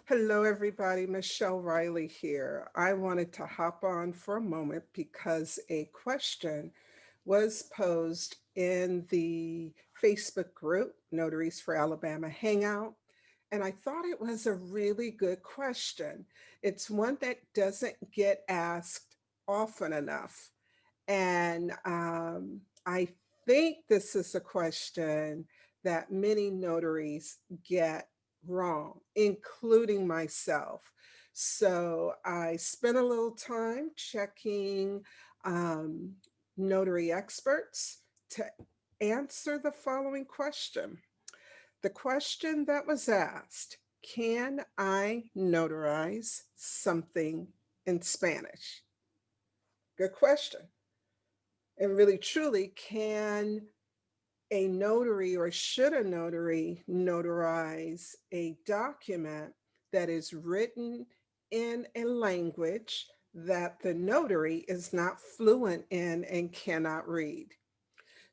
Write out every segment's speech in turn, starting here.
Hello, everybody. Michelle Riley here. I wanted to hop on for a moment because a question was posed in the Facebook group, Notaries for Alabama Hangout. And I thought it was a really good question. It's one that doesn't get asked often enough. And I think this is a question that many notaries get wrong, including myself. So I spent a little time checking um, notary experts to answer the following question. The question that was asked: can I notarize something in Spanish? Good question. And really, truly, can a notary or should a notary notarize a document that is written in a language that the notary is not fluent in and cannot read?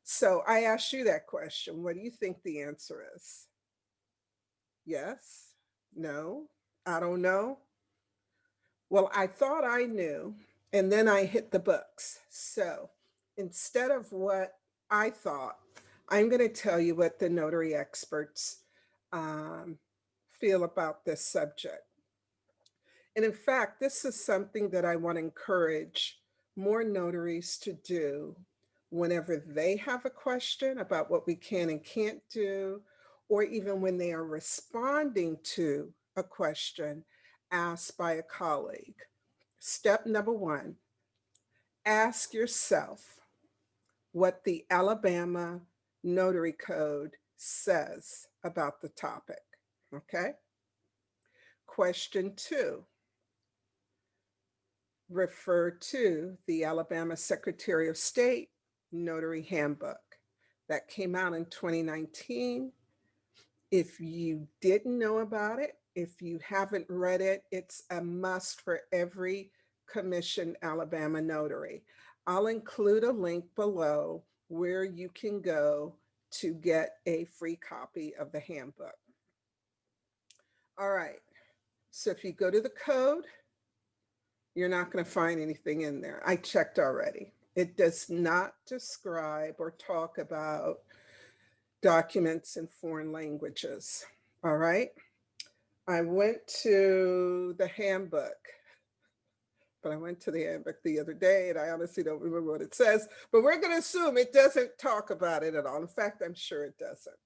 So I asked you that question. What do you think the answer is? Yes? No? I don't know? Well, I thought I knew, and then I hit the books. So instead of what I thought, I'm going to tell you what the notary experts um, feel about this subject. And in fact, this is something that I want to encourage more notaries to do whenever they have a question about what we can and can't do, or even when they are responding to a question asked by a colleague. Step number one: ask yourself what the Alabama Notary Code says about the topic. Okay. Question two: refer to the Alabama Secretary of State Notary Handbook that came out in 2019. If you didn't know about it, if you haven't read it, it's a must for every commissioned Alabama notary. I'll include a link below where you can go to get a free copy of the handbook. All right, so if you go to the code, you're not going to find anything in there. I checked already. It does not describe or talk about documents in foreign languages. All right. I went to the handbook, but I went to the handbook the other day and I honestly don't remember what it says, but we're going to assume it doesn't talk about it at all. In fact, I'm sure it doesn't.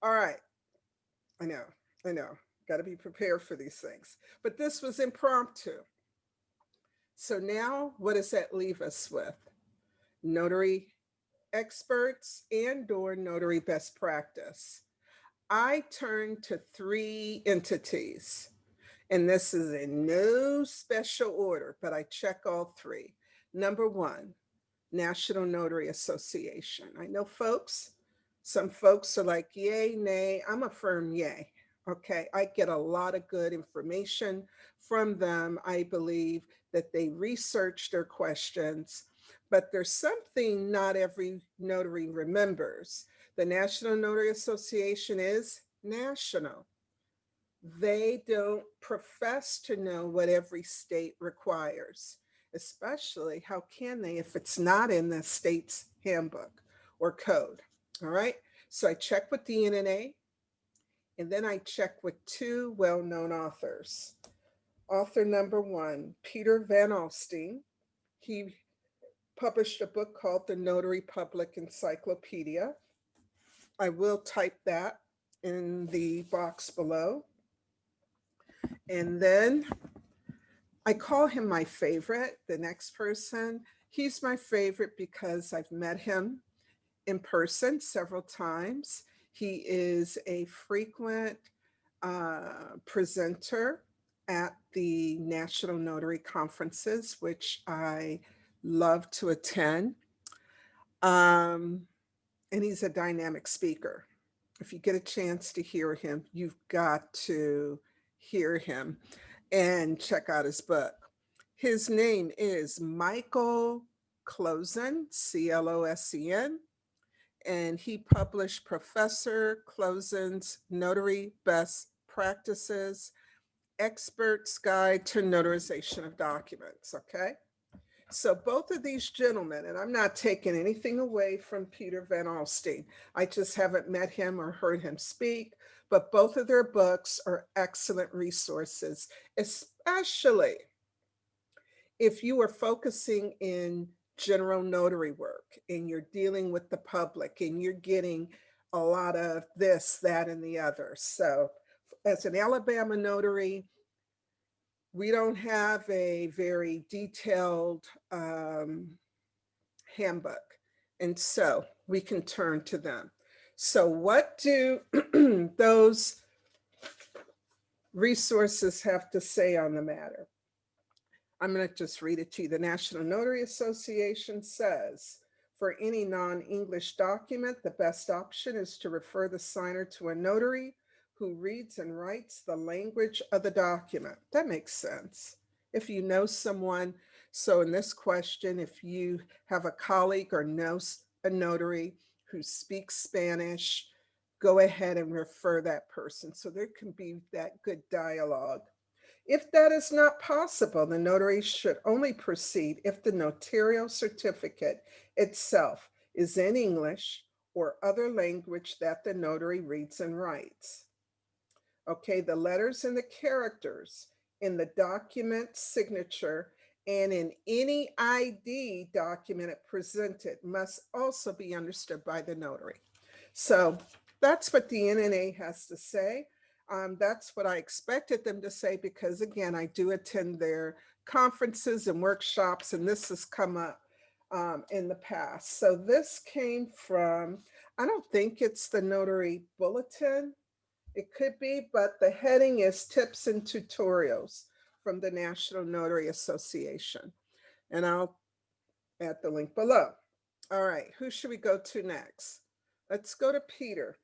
All right. I know, I know. Got to be prepared for these things. But this was impromptu. So now what does that leave us with? Notary experts and or notary best practice. I turned to three entities, and this is in no special order, but I check all three. Number one, National Notary Association. I know some folks are like, yay, nay. I'm a firm yay. Okay, I get a lot of good information from them. I believe that they research their questions, but there's something not every notary remembers. The National Notary Association is national. They don't profess to know what every state requires, especially how can they if it's not in the state's handbook or code? All right. So I check with the NNA, and then I check with two well known authors. Author number one, Peter Van Alstyne. He published a book called The Notary Public Encyclopedia. I will type that in the box below. And then I call him my favorite, the next person. He's my favorite because I've met him in person several times. He is a frequent presenter at the National Notary Conferences, which I love to attend. Um, and he's a dynamic speaker. If you get a chance to hear him, you've got to hear him and check out his book. His name is Michael Closen, Closen, and he published Professor Closen's Notary Best Practices Expert's Guide to Notarization of Documents, okay? So both of these gentlemen, and I'm not taking anything away from Peter Van Alstyne, I just haven't met him or heard him speak, but both of their books are excellent resources, especially if you are focusing in general notary work and you're dealing with the public and you're getting a lot of this, that, and the other. So as an Alabama notary, we don't have a very detailed handbook. And so we can turn to them. So what do those resources have to say on the matter? I'm going to just read it to you. The National Notary Association says, for any non-English document, the best option is to refer the signer to a notary who reads and writes the language of the document. That makes sense. If you know someone, so in this question, if you have a colleague or know a notary who speaks Spanish, go ahead and refer that person. So there can be that good dialogue. If that is not possible, the notary should only proceed if the notarial certificate itself is in English or other language that the notary reads and writes. Okay, the letters and the characters in the document signature and in any ID document presented must also be understood by the notary. So that's what the NNA has to say. That's what I expected them to say because, again, I do attend their conferences and workshops, and this has come up in the past. So this came from, I don't think it's the Notary Bulletin. It could be, but the heading is Tips and Tutorials from the National Notary Association. And I'll add the link below. All right, who should we go to next? Let's go to Peter,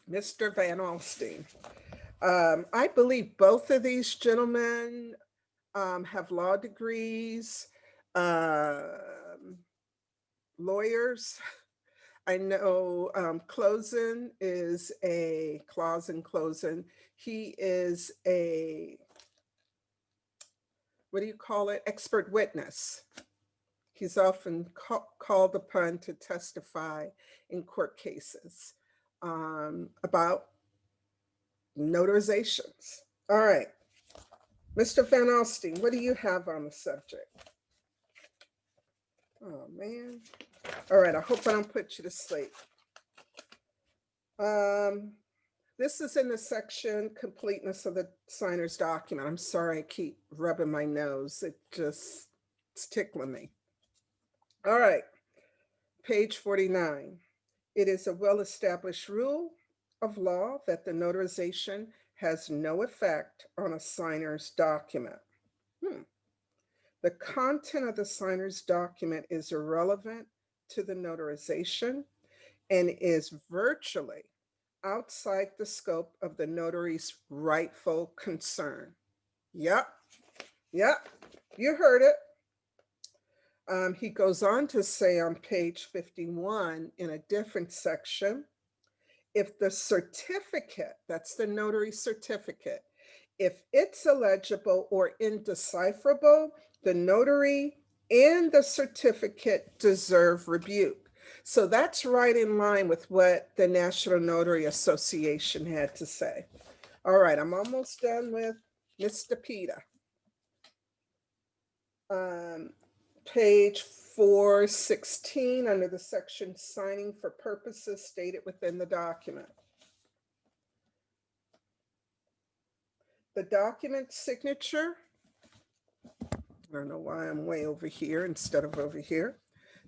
Mr. Van Alstyne. I believe both of these gentlemen have law degrees, lawyers. I know Clausen is a, he is a, what do you call it? Expert witness. He's often called upon to testify in court cases about notarizations. All right, Mr. Van Alstyne, what do you have on the subject? Oh man. All right, I hope I don't put you to sleep. This is in the section completeness of the signer's document. I'm sorry, I keep rubbing my nose. It's tickling me. All right, page 49. It is a well-established rule of law that the notarization has no effect on a signer's document. The content of the signer's document is irrelevant to the notarization and is virtually outside the scope of the notary's rightful concern. Yep, you heard it. He goes on to say on page 51 in a different section, if the certificate, that's the notary certificate, if it's illegible or indecipherable, the notary and the certificate deserve rebuke. So that's right in line with what the National Notary Association had to say. All right, I'm almost done with Mr. Peter. Page 416 under the section signing for purposes stated within the document. The document signature, I don't know why I'm way over here instead of over here.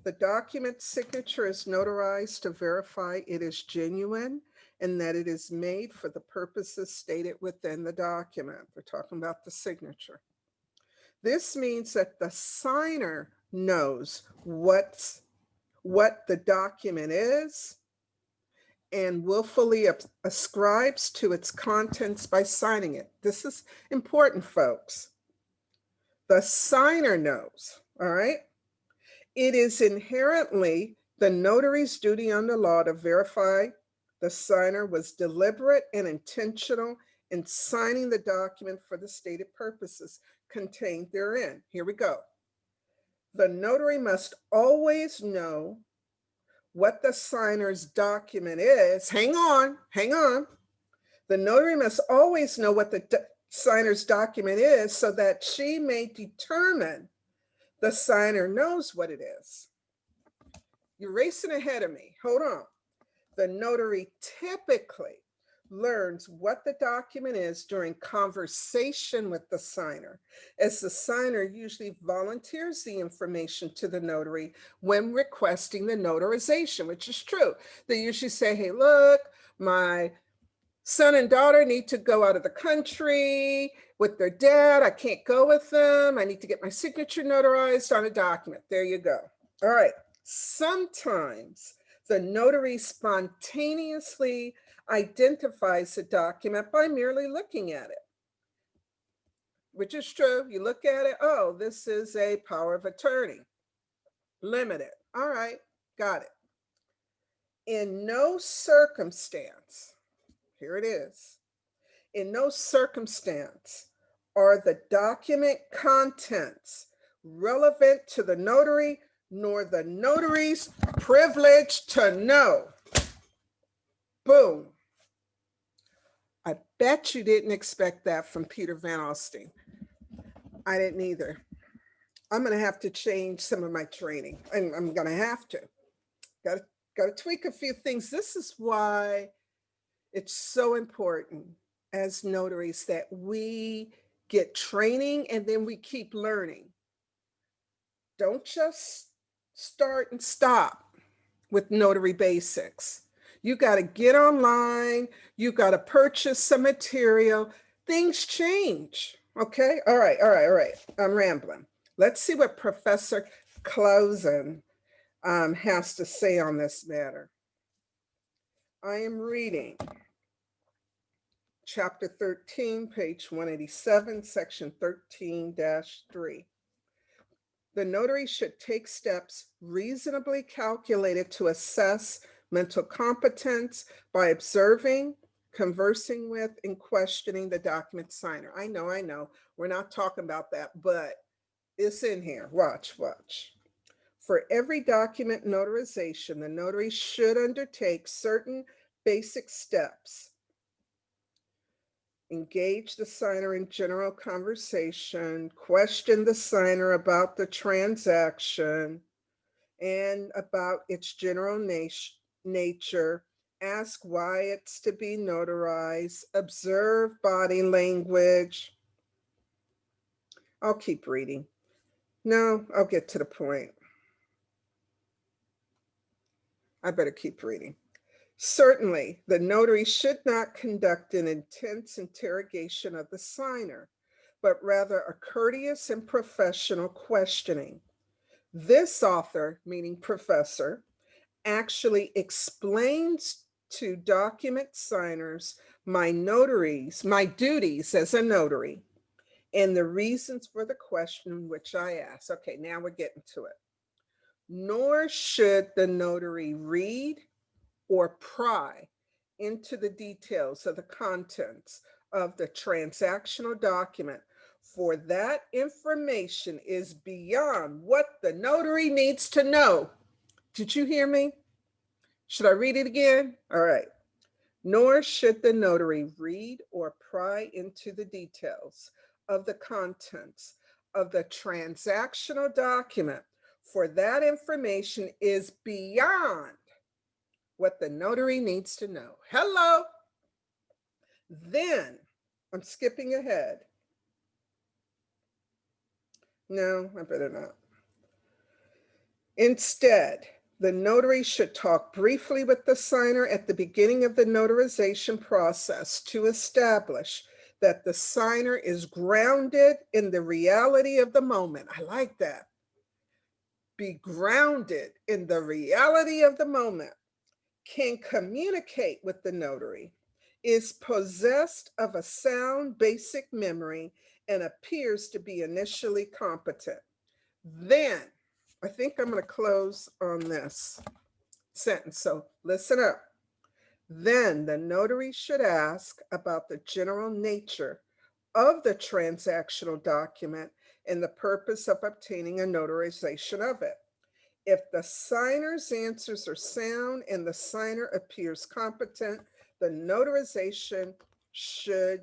The document signature is notarized to verify it is genuine and that it is made for the purposes stated within the document. We're talking about the signature. This means that the signer knows what the document is and willfully ascribes to its contents by signing it. This is important, folks. The signer knows, all right? It is inherently the notary's duty under law to verify the signer was deliberate and intentional in signing the document for the stated purposes contained therein. Here we go. The notary must always know what the signer's document is. Hang on. The notary must always know what the signer's document is so that she may determine the signer knows what it is. You're racing ahead of me. Hold on. The notary typically learns what the document is during conversation with the signer, as the signer usually volunteers the information to the notary when requesting the notarization, which is true. They usually say, hey, look, my son and daughter need to go out of the country with their dad. I can't go with them. I need to get my signature notarized on a document. There you go. All right. Sometimes the notary spontaneously identifies the document by merely looking at it, which is true. You look at it, oh, this is a power of attorney, limited. All right, got it. In no circumstance, here it is, in no circumstance are the document contents relevant to the notary nor the notary's privilege to know. Boom. I bet you didn't expect that from Peter Van Alstyne. I didn't either. I'm going to have to change some of my training. I'm going to have to. Got to tweak a few things. This is why it's so important as notaries that we get training and then we keep learning. Don't just start and stop with notary basics. You got to get online. You got to purchase some material. Things change. Okay. All right. I'm rambling. Let's see what Professor Clausen has to say on this matter. I am reading Chapter 13, page 187, section 13-3. The notary should take steps reasonably calculated to assess mental competence by observing, conversing with, and questioning the document signer. I know, we're not talking about that, but it's in here. Watch. For every document notarization, the notary should undertake certain basic steps. Engage the signer in general conversation, question the signer about the transaction and about its general nature, ask why it's to be notarized, observe body language. I'll keep reading. No, I'll get to the point. I better keep reading. Certainly, the notary should not conduct an intense interrogation of the signer, but rather a courteous and professional questioning. This author, meaning professor, actually explains to document signers my duties as a notary, and the reasons for the question which I ask. Okay, now we're getting to it. Nor should the notary read or pry into the details of the contents of the transactional document, for that information is beyond what the notary needs to know. Did you hear me? Should I read it again? All right. Nor should the notary read or pry into the details of the contents of the transactional document, for that information is beyond what the notary needs to know. Hello. Then, I'm skipping ahead. No, I better not. Instead, the notary should talk briefly with the signer at the beginning of the notarization process to establish that the signer is grounded in the reality of the moment. I like that. Be grounded in the reality of the moment, can communicate with the notary, is possessed of a sound basic memory, and appears to be initially competent. Then, I think I'm going to close on this sentence, so listen up. Then the notary should ask about the general nature of the transactional document and the purpose of obtaining a notarization of it. If the signer's answers are sound and the signer appears competent, the notarization should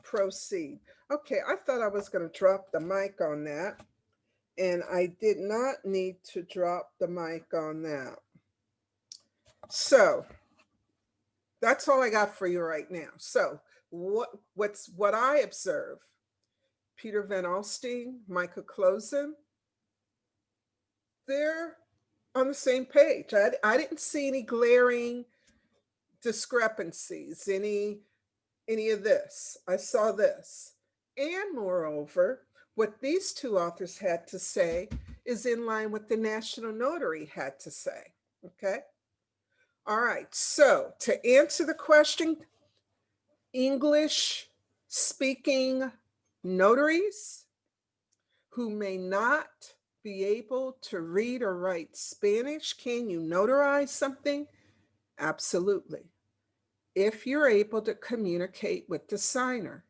proceed. Okay, I thought I was going to drop the mic on that, and I did not need to drop the mic on that. So that's all I got for you right now. So what I observe, Peter Van Alstyne, Micah Closen, they're on the same page. I didn't see any glaring discrepancies, any of this. I saw this. And moreover, what these two authors had to say is in line with the National Notary had to say. Okay. All right. So to answer the question, English speaking notaries who may not be able to read or write Spanish, can you notarize something? Absolutely. If you're able to communicate with the signer.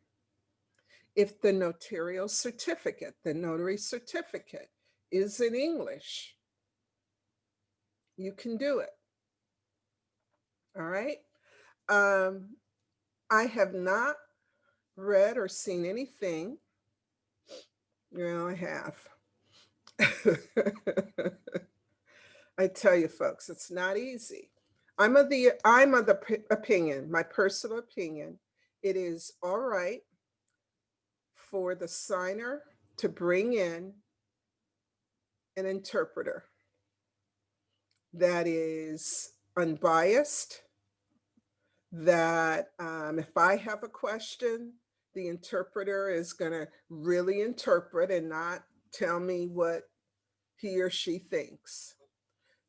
If the notarial certificate, the notary certificate, is in English, you can do it. All right. I have not read or seen anything. I have. I tell you, folks, it's not easy. I'm of the opinion, my personal opinion, it is all right for the signer to bring in an interpreter that is unbiased, that if I have a question, the interpreter is going to really interpret and not tell me what he or she thinks.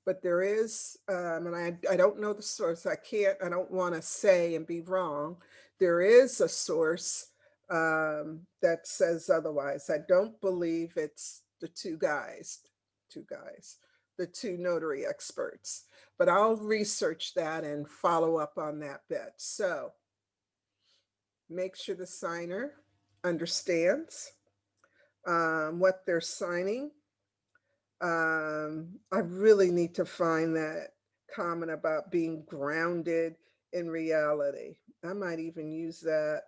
But there is, and I don't know the source, I don't want to say and be wrong. There is a source that says otherwise. I don't believe it's the two guys, the two notary experts, but I'll research that and follow up on that bit. So make sure the signer understands what they're signing. I really need to find that comment about being grounded in reality. I might even use that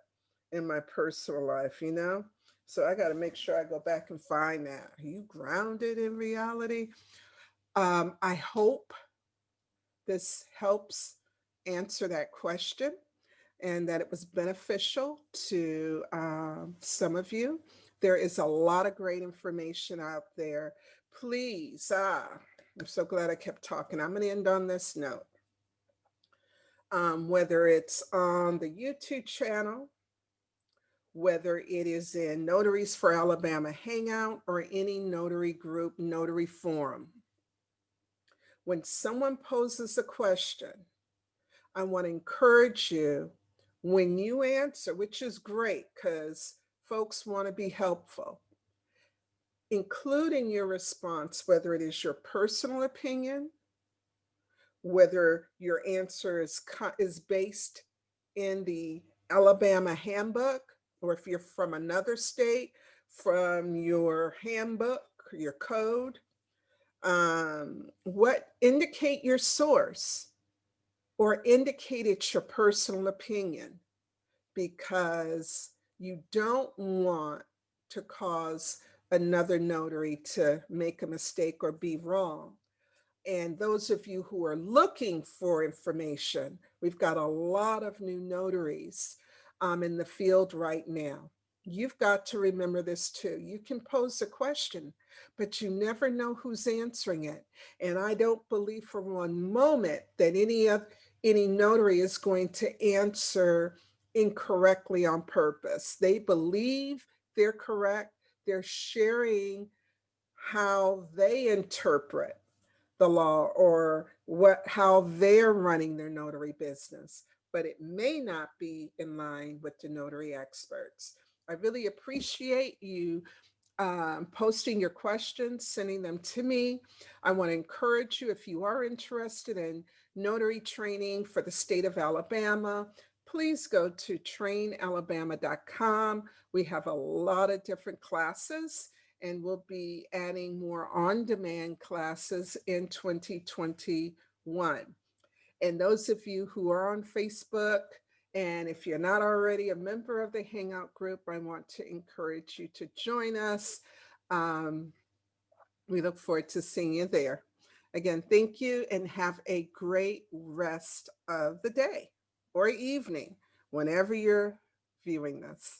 in my personal life, So I got to make sure I go back and find that. Are you grounded in reality? I hope this helps answer that question and that it was beneficial to some of you. There is a lot of great information out there. Please, I'm so glad I kept talking. I'm going to end on this note. Whether it's on the YouTube channel, whether it is in Notaries for Alabama Hangout or any notary group, notary forum, when someone poses a question, I want to encourage you when you answer, which is great because folks want to be helpful, include in your response whether it is your personal opinion, whether your answer is based in the Alabama handbook, or if you're from another state, from your handbook, your code. What indicate your source or indicate it's your personal opinion, because you don't want to cause another notary to make a mistake or be wrong. And those of you who are looking for information, we've got a lot of new notaries in the field right now. You've got to remember this too. You can pose a question, but you never know who's answering it. And I don't believe for one moment that any notary is going to answer incorrectly on purpose. They believe they're correct. They're sharing how they interpret the law or how they're running their notary business, but it may not be in line with the notary experts. I really appreciate you posting your questions, sending them to me. I want to encourage you, if you are interested in notary training for the state of Alabama, please go to trainalabama.com. We have a lot of different classes, and we'll be adding more on-demand classes in 2021. And those of you who are on Facebook, and if you're not already a member of the Hangout group, I want to encourage you to join us. We look forward to seeing you there. Again, thank you and have a great rest of the day or evening, whenever you're viewing this.